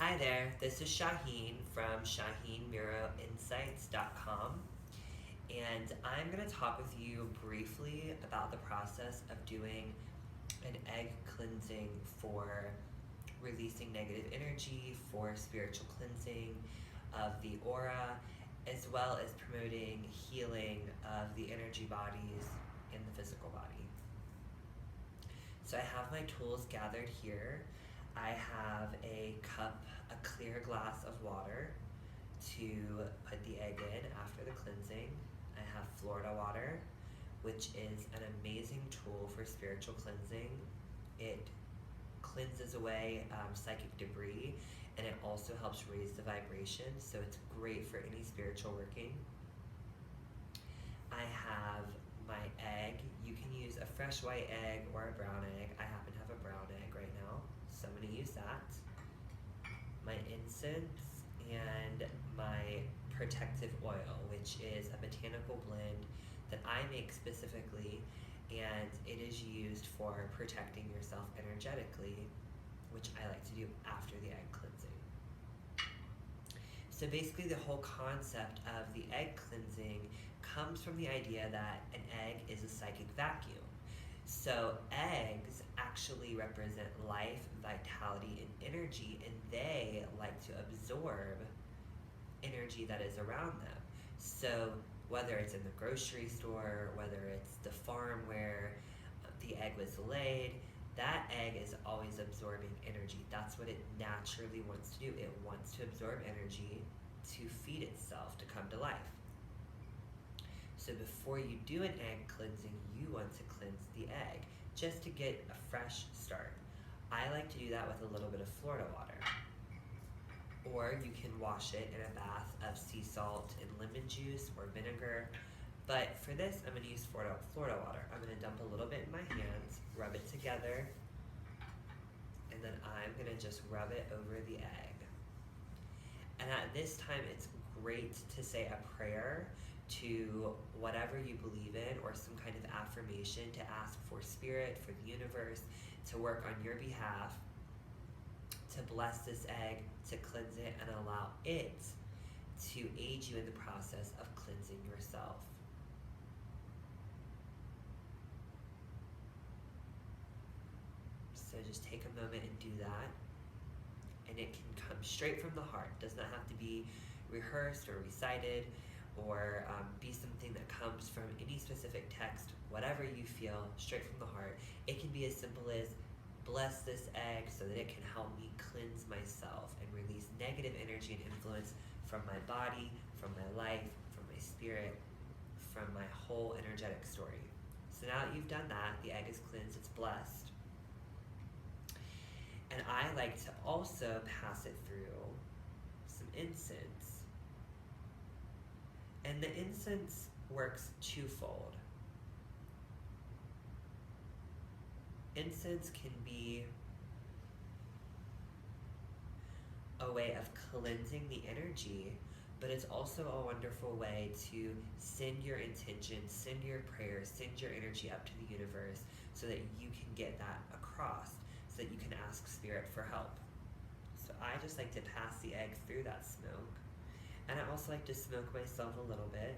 Hi there, this is Shaheen from ShaheenMiroInsights.com, and I'm going to talk with you briefly about the process of doing an egg cleansing for releasing negative energy, for spiritual cleansing of the aura, as well as promoting healing of the energy bodies in the physical body. So I have my tools gathered here. I have a cup, a clear glass of water to put the egg in after the cleansing. I have Florida water, which is an amazing tool for spiritual cleansing. It cleanses away psychic debris, and it also helps raise the vibration, so it's great for any spiritual working. I have my egg. You can use a fresh white egg or a brown egg. I happen to have a brown egg right now, so I'm going to use that. My incense and my protective oil, which is a botanical blend that I make specifically, and it is used for protecting yourself energetically, which I like to do after the egg cleansing. So basically the whole concept of the egg cleansing comes from the idea that an egg is a psychic vacuum. So eggs actually represent life, vitality, and energy, and they like to absorb energy that is around them. So whether it's in the grocery store, whether it's the farm where the egg was laid, that egg is always absorbing energy. That's what it naturally wants to do. It wants to absorb energy to feed itself, to come to life. So before you do an egg cleansing, you want to cleanse the egg just to get a fresh start. I like to do that with a little bit of Florida water. Or you can wash it in a bath of sea salt and lemon juice or vinegar. But for this, I'm going to use Florida water. I'm going to dump a little bit in my hands, rub it together, and then I'm going to just rub it over the egg. And at this time, it's great to say a prayer to whatever you believe in, or some kind of affirmation to ask for spirit, for the universe, to work on your behalf, to bless this egg, to cleanse it, and allow it to aid you in the process of cleansing yourself. So just take a moment and do that. And it can come straight from the heart. It does not have to be rehearsed or recited, or be something that comes from any specific text. Whatever you feel, straight from the heart. It can be as simple as, bless this egg so that it can help me cleanse myself and release negative energy and influence from my body, from my life, from my spirit, from my whole energetic story. So now that you've done that, the egg is cleansed, it's blessed. And I like to also pass it through some incense. And the incense works twofold. Incense can be a way of cleansing the energy, but it's also a wonderful way to send your intention, send your prayers, send your energy up to the universe so that you can get that across, so that you can ask spirit for help. So I just like to pass the egg through that smoke. And I also like to smoke myself a little bit.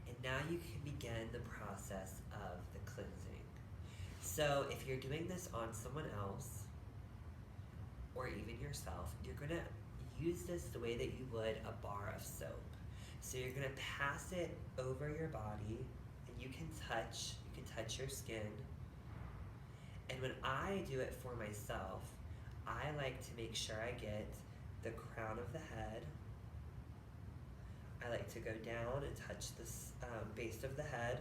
And now you can begin the process of the cleansing. So if you're doing this on someone else, or even yourself, you're going to use this the way that you would a bar of soap. So you're going to pass it over your body, and you can touch your skin. And when I do it for myself, I like to make sure I get the crown of the head. I like to go down and touch the base of the head,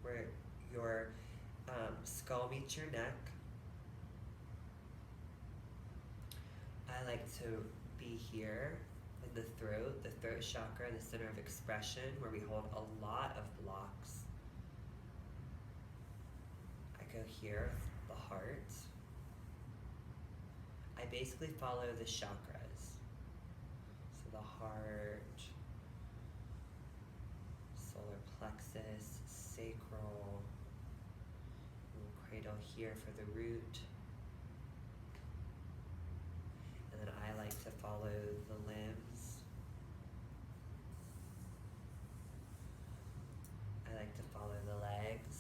where your skull meets your neck. I like to be here in the throat chakra, the center of expression, where we hold a lot of blocks. I go here, the heart. I basically follow the chakras. So the heart, plexus, sacral, we'll cradle here for the root. And then I like to follow the limbs. I like to follow the legs.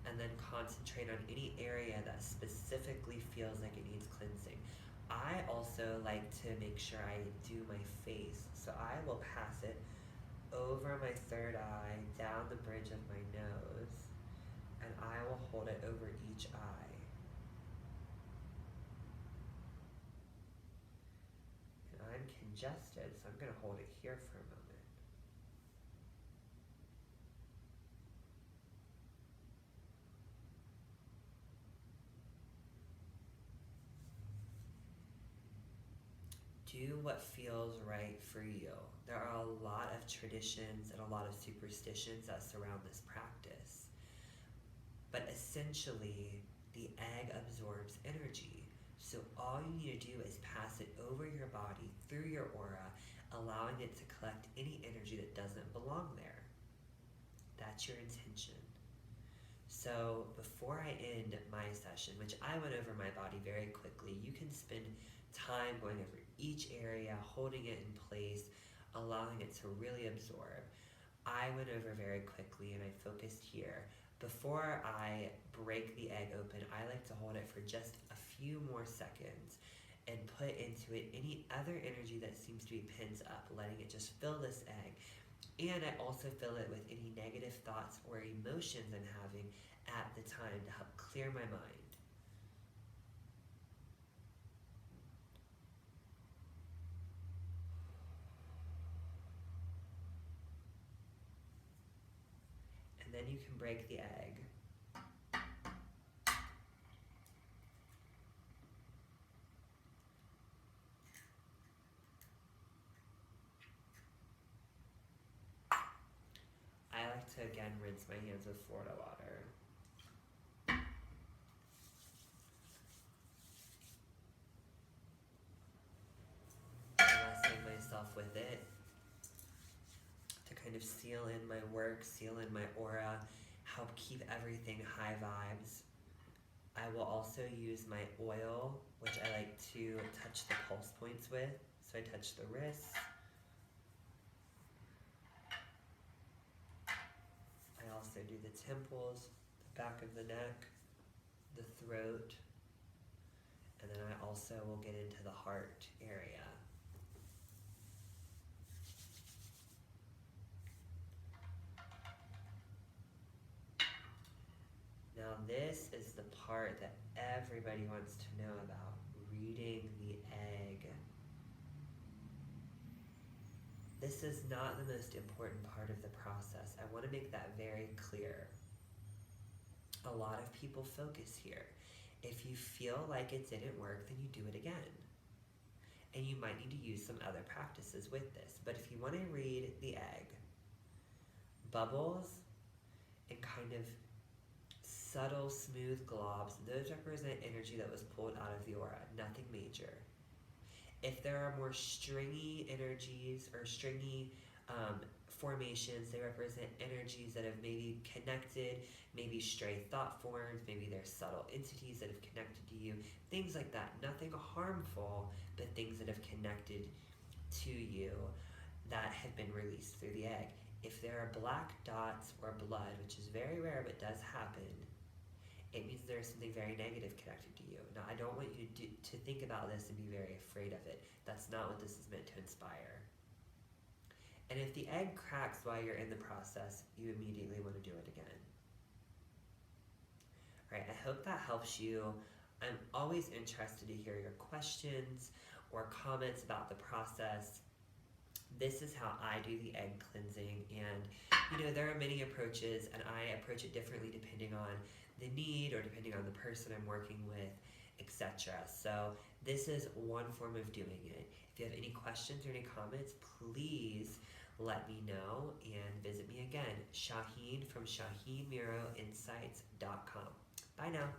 And then concentrate on any area that specifically feels like it needs cleansing. I also like to make sure I do my face. So I will pass it over my third eye, down the bridge of my nose, and I will hold it over each eye. And I'm congested, so I'm going to hold it here for a moment. Do what feels right for you. There are a lot of traditions and a lot of superstitions that surround this practice. But essentially, the egg absorbs energy. So all you need to do is pass it over your body, through your aura, allowing it to collect any energy that doesn't belong there. That's your intention. So before I end my session, which I went over my body very quickly, you can spend time going over each area, holding it in place, allowing it to really absorb. I went over very quickly and I focused here. Before I break the egg open, I like to hold it for just a few more seconds and put into it any other energy that seems to be pent up, letting it just fill this egg. And I also fill it with any negative thoughts or emotions I'm having at the time to help clear my mind. And then you can break the egg. I like to again rinse my hands with Florida water. Blessing myself with it to kind of seal in my work, seal in my aura, help keep everything high vibes. I will also use my oil, which I like to touch the pulse points with. So I touch the wrists. I also do the temples, the back of the neck, the throat, and then I also will get into the heart area. Now this is the part that everybody wants to know about, reading the egg. This is not the most important part of the process. I want to make that very clear. A lot of people focus here. If you feel like it didn't work, then you do it again. And you might need to use some other practices with this. But if you want to read the egg, bubbles and kind of subtle, smooth globs, those represent energy that was pulled out of the aura, nothing major. If there are more stringy energies or stringy formations, they represent energies that have maybe connected, maybe stray thought forms, maybe they're subtle entities that have connected to you, things like that. Nothing harmful, but things that have connected to you that have been released through the egg. If there are black dots or blood, which is very rare but does happen, it means there's something very negative connected to you. Now, I don't want you to think about this and be very afraid of it. That's not what this is meant to inspire. And if the egg cracks while you're in the process, you immediately want to do it again. All right, I hope that helps you. I'm always interested to hear your questions or comments about the process. This is how I do the egg cleansing, and there are many approaches, and I approach it differently depending on the need or depending on the person I'm working with, etc. So this is one form of doing it. If you have any questions or any comments, please let me know and visit me again. Shaheen from ShaheenMiroInsights.com. Bye now.